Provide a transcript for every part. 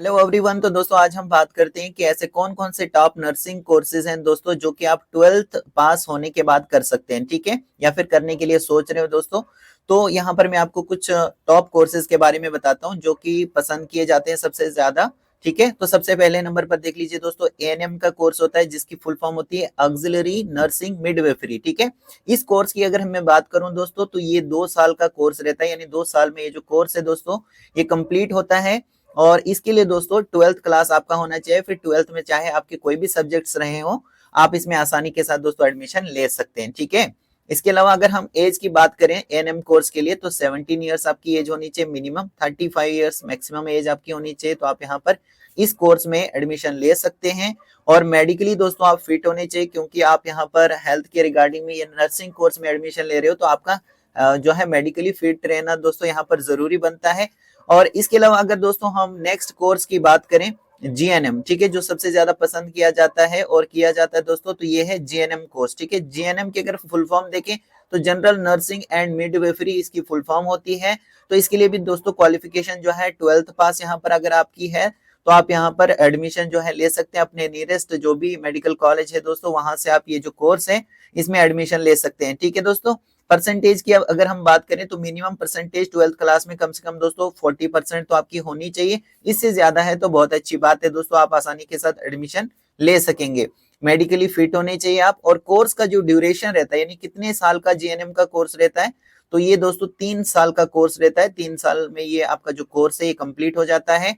Hello everyone. तो दोस्तों आज हम बात करते हैं कि ऐसे कौन कौन से टॉप नर्सिंग कोर्सेज हैं दोस्तों जो कि आप 12th पास होने के बाद कर सकते हैं, ठीक है, या फिर करने के लिए सोच रहे हो दोस्तों। तो यहाँ पर मैं आपको कुछ टॉप कोर्सेज के बारे में बताता हूँ जो कि पसंद किए जाते हैं सबसे ज्यादा। ठीक है, तो सबसे पहले नंबर पर देख लीजिए दोस्तों, एएनएम का कोर्स होता है जिसकी फुल फॉर्म होती है ऑक्सिलरी नर्सिंग मिडवेफरी। ठीक है, इस कोर्स की अगर मैं बात करूं दोस्तों तो ये 2 साल का कोर्स रहता है, यानी 2 साल में ये जो कोर्स है दोस्तों ये कंप्लीट होता है। और इसके लिए दोस्तों 12th क्लास आपका होना चाहिए, फिर 12th में चाहे आपके कोई भी सब्जेक्ट्स रहे हो आप इसमें आसानी के साथ दोस्तों एडमिशन ले सकते हैं। ठीक है, इसके अलावा अगर हम एज की बात करें एएनएम कोर्स के लिए तो 17 ईयर्स आपकी एज होनी चाहिए मिनिमम, 35 ईयर्स मैक्सिमम एज आपकी होनी चाहिए। तो आप यहाँ पर इस कोर्स में एडमिशन ले सकते हैं। और मेडिकली दोस्तों आप फिट होने चाहिए, क्योंकि आप यहाँ पर हेल्थ के रिगार्डिंग में ये नर्सिंग कोर्स में एडमिशन ले रहे हो तो आपका जो है मेडिकली फिट रहना दोस्तों यहाँ पर जरूरी बनता है। और इसके अलावा अगर दोस्तों हम नेक्स्ट कोर्स की बात करें जीएनएम, ठीक है, जो सबसे ज्यादा पसंद किया जाता है और किया जाता है दोस्तों, तो ये है जीएनएम कोर्स। ठीक है, जीएनएम की अगर फुल फॉर्म देखें तो जनरल नर्सिंग एंड मिडवेफरी इसकी फुल फॉर्म होती है। तो इसके लिए भी दोस्तों क्वालिफिकेशन जो है 12th पास यहाँ पर अगर आपकी है तो आप यहाँ पर एडमिशन जो है ले सकते हैं। अपने नियरेस्ट जो भी मेडिकल कॉलेज है दोस्तों वहां से आप ये जो कोर्स है इसमें एडमिशन ले सकते हैं। ठीक है दोस्तों, परसेंटेज की अगर हम बात करें तो मिनिमम परसेंटेज 12th क्लास में कम से कम दोस्तों 40% तो आपकी होनी चाहिए। इससे ज्यादा है तो बहुत अच्छी बात है दोस्तों, आप आसानी के साथ एडमिशन ले सकेंगे। मेडिकली फिट होने चाहिए आप। और कोर्स का जो ड्यूरेशन रहता है यानी कितने साल का जीएनएम का कोर्स रहता है, तो ये दोस्तों 3 साल का कोर्स रहता है। 3 साल में ये आपका जो कोर्स है ये कंप्लीट हो जाता है।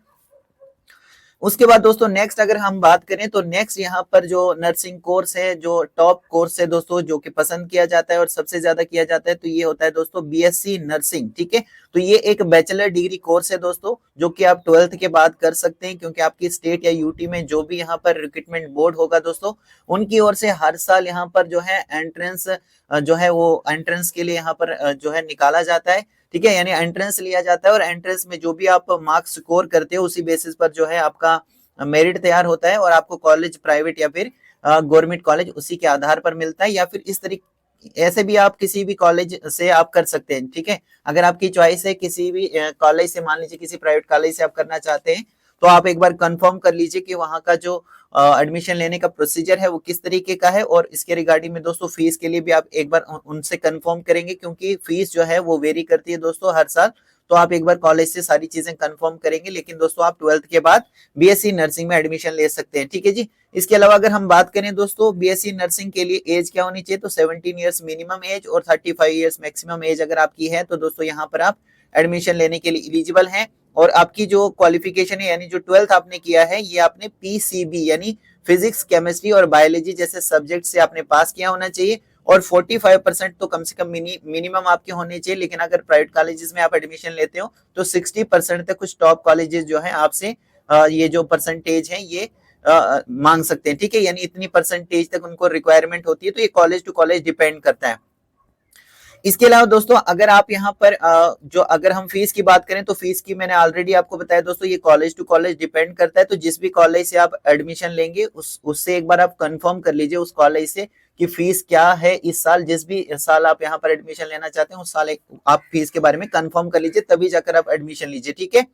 उसके बाद दोस्तों नेक्स्ट अगर हम बात करें तो नेक्स्ट यहाँ पर जो नर्सिंग कोर्स है, जो टॉप कोर्स है दोस्तों जो कि पसंद किया जाता है और सबसे ज्यादा किया जाता है, तो ये होता है दोस्तों बीएससी नर्सिंग। ठीक है, तो ये एक बैचलर डिग्री कोर्स है दोस्तों जो कि आप 12th के बाद कर सकते हैं, क्योंकि आपकी स्टेट या यूटी में जो भी यहाँ पर रिक्रूटमेंट बोर्ड होगा दोस्तों उनकी ओर से हर साल यहाँ पर जो है एंट्रेंस जो है वो एंट्रेंस के लिए यहाँ पर जो है निकाला जाता है। ठीक है, यानी एंट्रेंस लिया जाता है और एंट्रेंस में जो भी आप मार्क्स स्कोर करते हो उसी बेसिस पर जो है आपका मेरिट तैयार होता है और आपको कॉलेज प्राइवेट या फिर गवर्नमेंट कॉलेज उसी के आधार पर मिलता है, या फिर इस तरीके ऐसे भी आप किसी भी कॉलेज से आप कर सकते हैं। ठीक है, अगर आपकी चॉइस है किसी भी कॉलेज से, मान लीजिए किसी प्राइवेट कॉलेज से आप करना चाहते हैं तो आप एक बार कंफर्म कर लीजिए कि वहां का जो एडमिशन लेने का प्रोसीजर है वो किस तरीके का है। और इसके रिगार्डिंग में दोस्तों फीस के लिए भी आप एक बार उनसे कंफर्म करेंगे, क्योंकि फीस जो है वो वेरी करती है दोस्तों हर साल। तो आप एक बार कॉलेज से सारी चीजें कंफर्म करेंगे। लेकिन दोस्तों आप 12th के बाद बीएससी नर्सिंग में एडमिशन ले सकते हैं। ठीक है जी, इसके अलावा अगर हम बात करें दोस्तों बीएससी नर्सिंग के लिए एज क्या होनी चाहिए, तो 17 ईयर्स मिनिमम एज और 35 ईयर्स मैक्सिमम एज अगर आपकी है तो दोस्तों यहाँ पर आप एडमिशन लेने के लिए एलिजिबल हैं। और आपकी जो क्वालिफिकेशन है यानी जो 12th आपने किया है ये आपने पीसीबी यानी फिजिक्स केमिस्ट्री और बायोलॉजी जैसे सब्जेक्ट से आपने पास किया होना चाहिए। और 45% तो कम से कम मिनिमम आपके होने चाहिए। लेकिन अगर प्राइवेट कॉलेजेस में आप एडमिशन लेते हो तो 60% तक कुछ टॉप कॉलेजेस जो है आपसे ये जो परसेंटेज है ये मांग सकते हैं। ठीक है, यानी इतनी परसेंटेज तक उनको रिक्वायरमेंट होती है। तो ये कॉलेज टू कॉलेज डिपेंड करता है। इसके अलावा दोस्तों अगर आप यहाँ पर जो अगर हम फीस की बात करें तो फीस की मैंने ऑलरेडी आपको बताया दोस्तों, ये कॉलेज टू कॉलेज डिपेंड करता है। तो जिस भी कॉलेज से आप एडमिशन लेंगे उससे एक बार आप कंफर्म कर लीजिए उस कॉलेज से कि फीस क्या है इस साल। जिस भी साल आप यहाँ पर एडमिशन लेना चाहते हैं उस साल आप फीस के बारे में कंफर्म कर लीजिए, तभी जाकर आप एडमिशन लीजिए। ठीक है,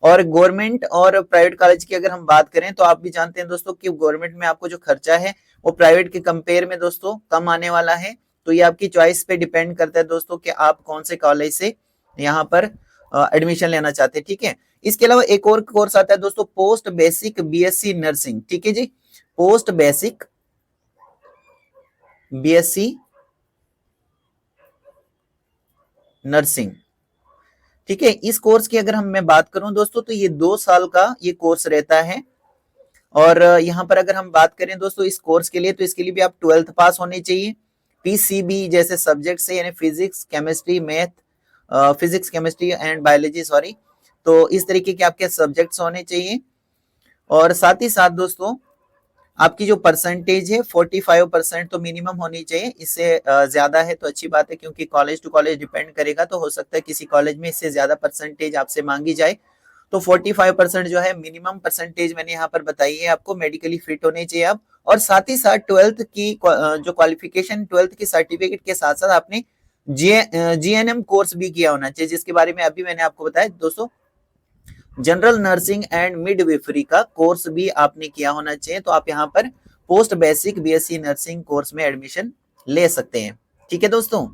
और गवर्नमेंट और प्राइवेट कॉलेज की अगर हम बात करें तो आप भी जानते हैं दोस्तों कि गवर्नमेंट में आपको जो खर्चा है वो प्राइवेट के कंपेयर में दोस्तों कम आने वाला है। तो ये आपकी चॉइस पे डिपेंड करता है दोस्तों कि आप कौन से कॉलेज से यहाँ पर एडमिशन लेना चाहते हैं। ठीक है, इसके अलावा एक और कोर्स आता है दोस्तों पोस्ट बेसिक बीएससी नर्सिंग। ठीक है जी, पोस्ट बेसिक बीएससी नर्सिंग। ठीक है, इस कोर्स की अगर मैं बात करूं दोस्तों तो ये 2 साल का ये कोर्स रहता है। और यहाँ पर अगर हम बात करें दोस्तों इस कोर्स के लिए तो इसके लिए भी आप 12th पास होने चाहिए। पीसीबी जैसे सब्जेक्ट से यानी physics chemistry math, physics chemistry and biology sorry, तो इस तरीके के आपके सब्जेक्ट्स होने चाहिए। और साथ ही साथ दोस्तों आपकी जो परसेंटेज है 45% तो मिनिमम होनी चाहिए। इससे ज्यादा है तो अच्छी बात है, क्योंकि कॉलेज टू कॉलेज डिपेंड करेगा। तो हो सकता है किसी कॉलेज में इससे ज्यादा परसेंटेज आपसे मांगी जाए। तो 45% जो है मिनिमम परसेंटेज मैंने यहाँ पर बताई है आपको, मेडिकली फिट होने चाहिए आप। और साथ ही साथ 12th की जो क्वालिफिकेशन 12th की सर्टिफिकेट के साथ साथ आपने जीएनएम कोर्स भी किया होना चाहिए, जिसके बारे में अभी मैंने आपको बताया दोस्तों। जनरल नर्सिंग एंड मिडविफरी का कोर्स भी आपने किया होना चाहिए, तो आप यहाँ पर post basic BSc nursing course में एडमिशन ले सकते हैं। ठीक है दोस्तों।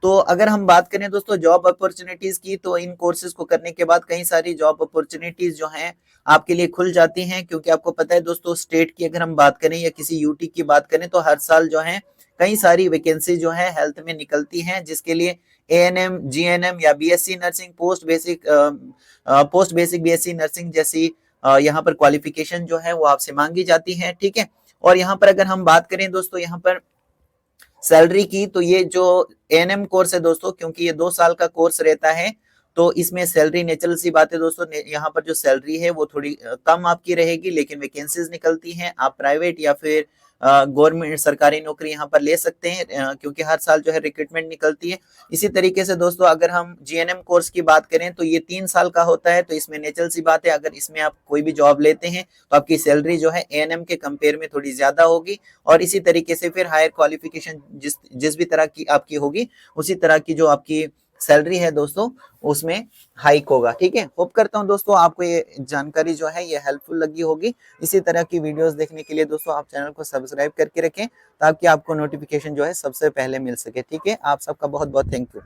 तो अगर हम बात करें दोस्तों जॉब अपॉर्चुनिटीज की, तो इन कोर्सेज को करने के बाद कई सारी जॉब अपॉर्चुनिटीज जो हैं आपके लिए खुल जाती हैं, क्योंकि आपको पता है दोस्तों स्टेट की अगर हम बात करें या किसी यूटी की बात करें तो हर साल जो है कई सारी वैकेंसी जो है हेल्थ में निकलती हैं, जिसके लिए एएनएम, जीएनएम या BSc nursing, post basic BSc nursing जैसी यहाँ पर क्वालिफिकेशन जो है वो आपसे मांगी जाती है। ठीक है। और यहाँ पर अगर हम बात करें दोस्तों यहाँ पर सैलरी की, तो ये जो एएनएम कोर्स है दोस्तों, क्योंकि ये 2 साल का कोर्स रहता है, तो इसमें सैलरी नेचुरल सी बात है दोस्तों, यहाँ पर जो सैलरी है वो थोड़ी कम आपकी रहेगी, लेकिन वैकेंसीज निकलती हैं। आप प्राइवेट या फिर गवर्नमेंट सरकारी नौकरी यहाँ पर ले सकते हैं, क्योंकि हर साल जो है रिक्रूटमेंट निकलती है। इसी तरीके से दोस्तों अगर हम जीएनएम कोर्स की बात करें तो ये 3 साल का होता है, तो इसमें नेचुरल सी बात है अगर इसमें आप कोई भी जॉब लेते हैं तो आपकी सैलरी जो है एएनएम के कंपेयर में थोड़ी ज्यादा होगी। और इसी तरीके से फिर हायर क्वालिफिकेशन जिस जिस भी तरह की आपकी होगी, उसी तरह की जो आपकी सैलरी है दोस्तों उसमें हाइक होगा। ठीक है। होप करता हूं दोस्तों आपको ये जानकारी जो है ये हेल्पफुल लगी होगी। इसी तरह की वीडियोस देखने के लिए दोस्तों आप चैनल को सब्सक्राइब करके रखें, ताकि आपको नोटिफिकेशन जो है सबसे पहले मिल सके। ठीक है। आप सबका बहुत बहुत थैंक यू।